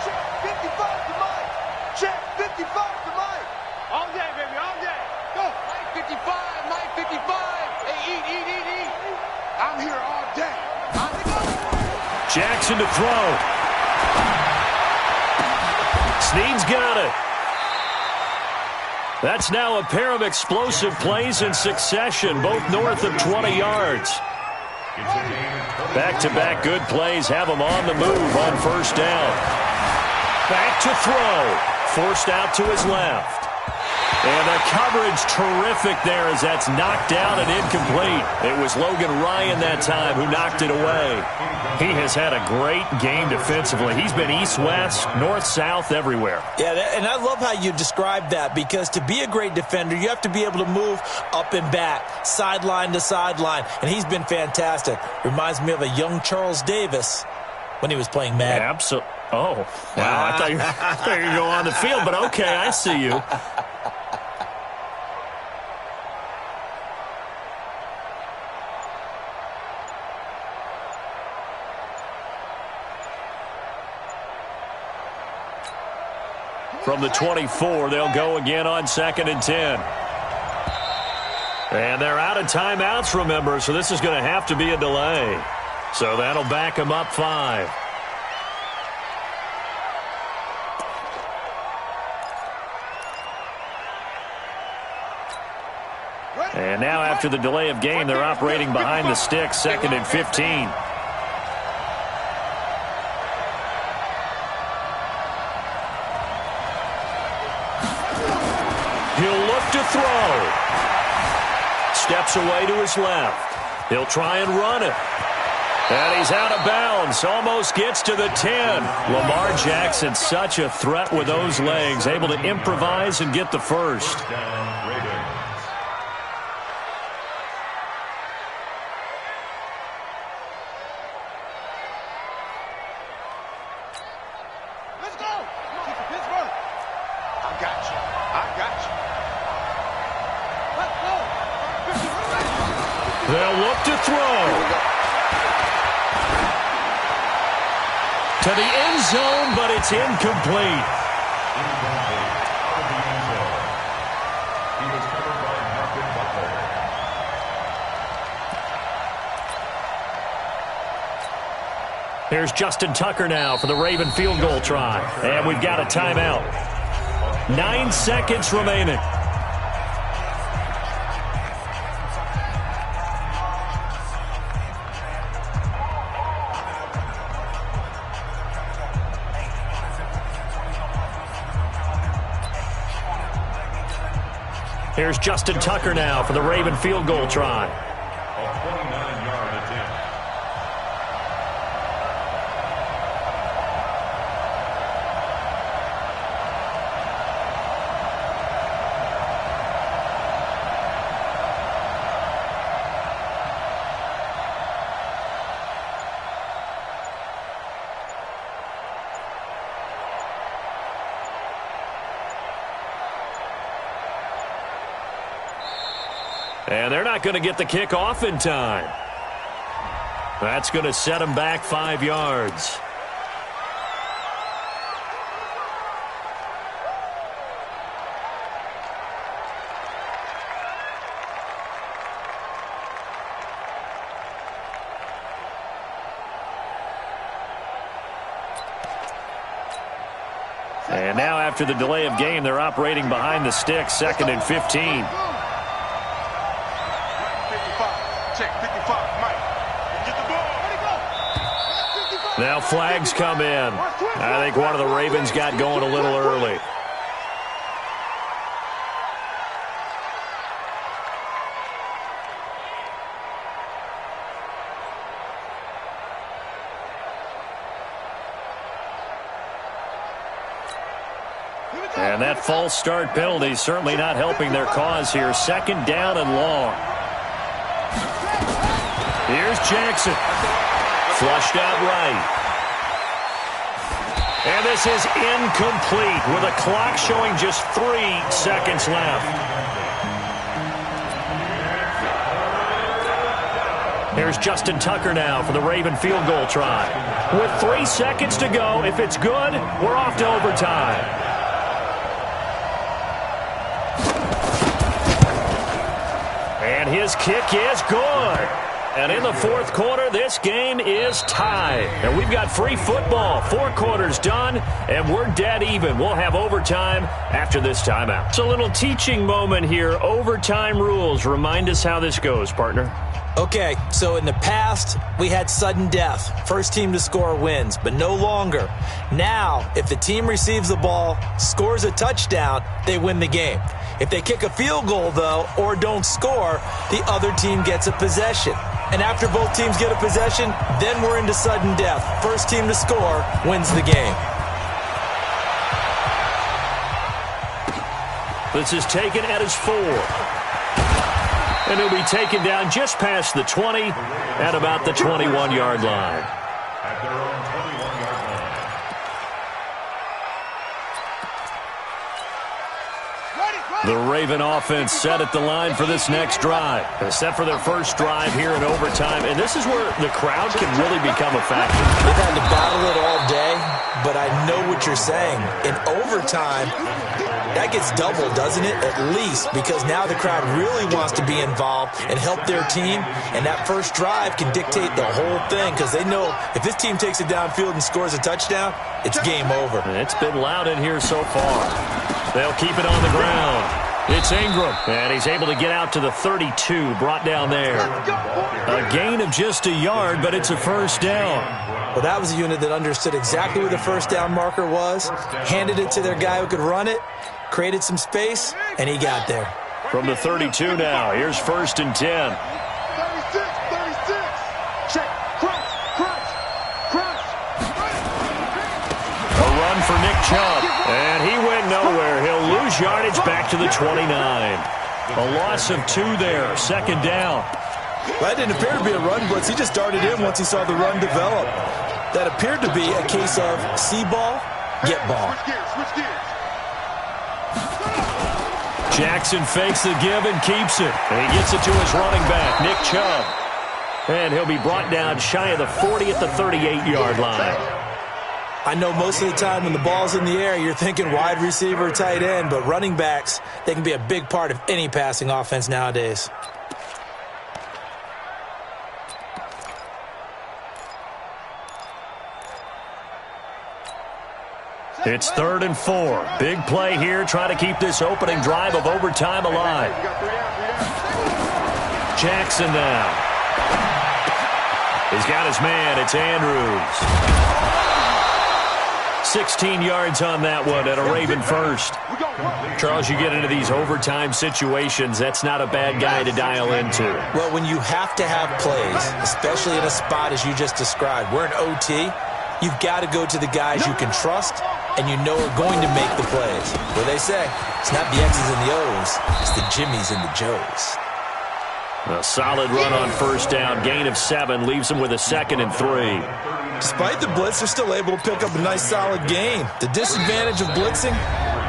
Check 55 to Mike. Check 55 to Mike. All day, baby, all day. Go. Mike 55, Mike 55. Hey, eat. Jackson to throw. Snead's got it. That's now a pair of explosive plays in succession, both north of 20 yards. Back-to-back good plays have him on the move on first down. Back to throw. Forced out to his left. And the coverage terrific there as that's knocked down and incomplete. It was Logan Ryan that time who knocked it away. He has had a great game defensively. He's been east-west, north-south, everywhere. Yeah, and I love how you described that, because to be a great defender, you have to be able to move up and back, sideline to sideline, and he's been fantastic. Reminds me of a young Charles Davis when he was playing Madden. Absolutely. Oh, wow. I thought you were going to go on the field, but okay, I see you. From the 24, they'll go again on 2nd and 10. And they're out of timeouts, remember, so this is going to have to be a delay. So that'll back them up 5. And now after the delay of game, they're operating behind the sticks, 2nd and 15. He'll look to throw. Steps away to his left. He'll try and run it. And he's out of bounds. Almost gets to the 10. Lamar Jackson, such a threat with those legs. Able to improvise and get the first. They'll look to throw. To the end zone, but it's incomplete. Here's Justin Tucker now for the Raven field goal try. And we've got a timeout. 9 seconds remaining. Here's Justin Tucker now for the Raven field goal try. A 29-yard attempt. And they're not going to get the kick off in time. That's going to set them back 5 yards. And now after the delay of game, they're operating behind the sticks, 2nd and 15. Now flags come in. I think one of the Ravens got going a little early. And that false start penalty is certainly not helping their cause here. 2nd down and long. Here's Jackson. Flushed out right. And this is incomplete with a clock showing just 3 seconds left. Here's Justin Tucker now for the Raven field goal try. With 3 seconds to go, if it's good, we're off to overtime. And his kick is good. And in the fourth quarter, this game is tied. And we've got free football. 4 quarters done, and we're dead even. We'll have overtime after this timeout. It's a little teaching moment here. Overtime rules. Remind us how this goes, partner. Okay, so in the past, we had sudden death. First team to score wins, but no longer. Now, if the team receives the ball, scores a touchdown, they win the game. If they kick a field goal, though, or don't score, the other team gets a possession. And after both teams get a possession, then we're into sudden death. First team to score wins the game. This is taken at his 4. And he'll be taken down just past the 20 at about the 21-yard line. At their own 21-yard line. The Raven offense set at the line for this next drive. Set for their first drive here in overtime. And this is where the crowd can really become a factor. They've had to battle it all day, but I know what you're saying. In overtime, that gets doubled, doesn't it? At least, because now the crowd really wants to be involved and help their team. And that first drive can dictate the whole thing because they know if this team takes it downfield and scores a touchdown, it's game over. It's been loud in here so far. They'll keep it on the ground. It's Ingram, and he's able to get out to the 32, brought down there. A gain of just a yard, but it's a first down. Well, that was a unit that understood exactly where the first down marker was, handed it to their guy who could run it, created some space, and he got there. From the 32 now, here's 1st and 10. 36. Check. Crunch. A run for Nick Chubb, and he went nowhere. He'll lose yardage back to the 29. A loss of 2 there, 2nd down. Well, that didn't appear to be a run blitz. He just darted in once he saw the run develop. That appeared to be a case of see ball, get ball. Switch gears. Jackson fakes the give and keeps it. And he gets it to his running back, Nick Chubb. And he'll be brought down shy of the 40 at the 38-yard line. I know most of the time when the ball's in the air, you're thinking wide receiver, tight end, but running backs, they can be a big part of any passing offense nowadays. It's 3rd and 4. Big play here, trying to keep this opening drive of overtime alive. Jackson now. He's got his man. It's Andrews. 16 yards on that one and a Raven first. Charles, you get into these overtime situations, that's not a bad guy to dial into. Well, when you have to have plays, especially in a spot as you just described, we're in OT, you've got to go to the guys you can trust and you know are going to make the plays. What they say, it's not the X's and the O's, it's the Jimmys and the Joes. A solid run on first down. Gain of 7 leaves them with a 2nd and 3. Despite the blitz, they're still able to pick up a nice solid gain. The disadvantage of blitzing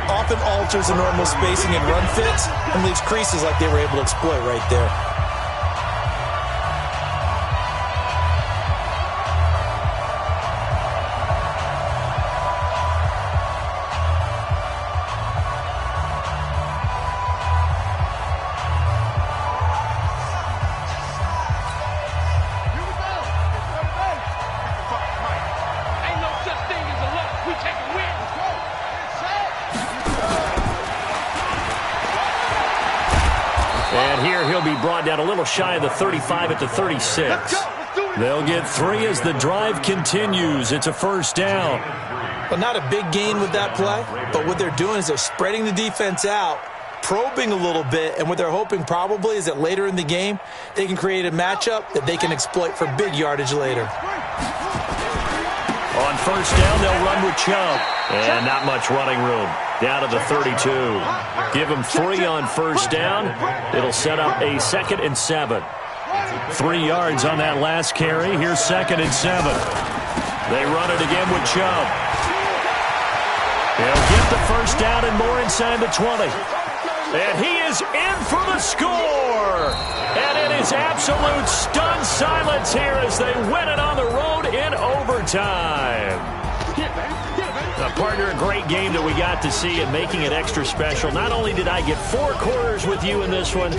often alters the normal spacing and run fits and leaves creases like they were able to exploit right there. And here he'll be brought down a little shy of the 35 at the 36. They'll get 3 as the drive continues. It's a first down. Well, not a big gain with that play, but what they're doing is they're spreading the defense out, probing a little bit, and what they're hoping probably is that later in the game, they can create a matchup that they can exploit for big yardage later. On first down, they'll run with Chubb. And not much running room. Down to the 32. Give them 3 on first down. It'll set up a 2nd and 7. 3 yards on that last carry. Here's 2nd and 7. They run it again with Chubb. He'll get the first down and more inside the 20. And he is in for the score. And it is absolute stunned silence here as they win it on the road in overtime. Partner, a great game that we got to see and making it extra special. Not only did I get 4 quarters with you in this one,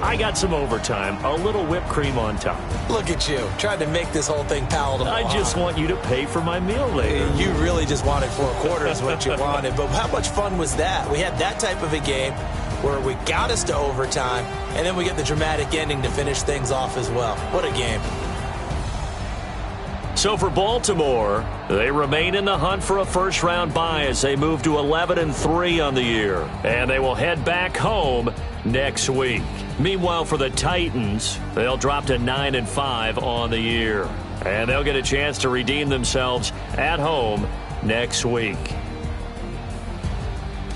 I got some overtime, a little whipped cream on top. Look at you, trying to make this whole thing palatable. I just want you to pay for my meal later. You really just wanted 4 quarters what you wanted. But how much fun was that? We had that type of a game where we got us to overtime, and then we get the dramatic ending to finish things off as well. What a game. So for Baltimore, they remain in the hunt for a first-round bye as they move to 11-3 on the year. And they will head back home next week. Meanwhile, for the Titans, they'll drop to 9-5 on the year. And they'll get a chance to redeem themselves at home next week.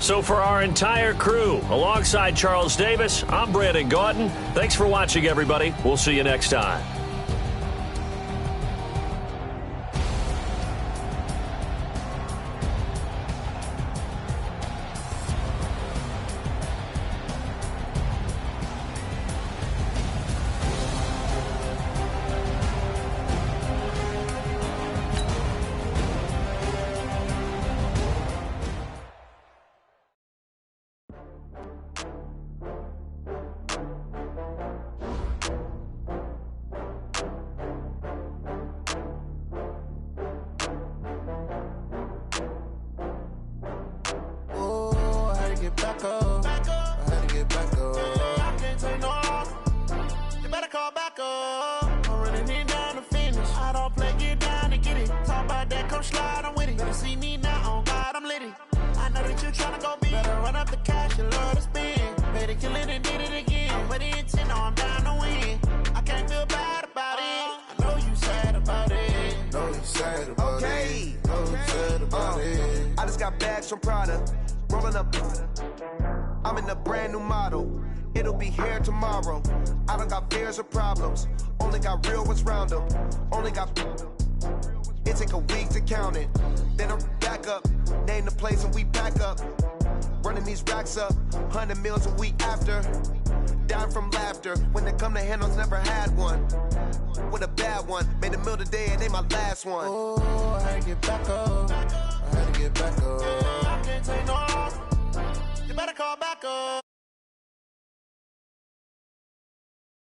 So for our entire crew, alongside Charles Davis, I'm Brandon Gaudin. Thanks for watching, everybody. We'll see you next time. get back up. I had to get back up. I can't take no loss. You better call back up. I'm running it down to finish. I don't play, get down and get it. Talk about that, come slide, I'm with it. Better see me now, on God, I'm litty. I know that you tryna go big. Better run up the cash, you love to spend. Better kill it and did it again. I'm with the intent, no, I'm down to win. I can't feel bad about it. I know you sad about it. Know you sad about it. Know you sad about it. I just got bags from Prada. Rolling up. I'm in a brand new model. It'll be here tomorrow. I don't got fears or problems. Only got real ones round them. Only got. It take a week to count it. Then I'm back up. Name the place and we back up. Running these racks up. 100 meals a week after. Down from laughter. When they come to handles, never had one. With a bad one. Made a meal today and ain't my last one. Oh, I had to get back up. I had to get back up. I can't take no loss. You better call back up.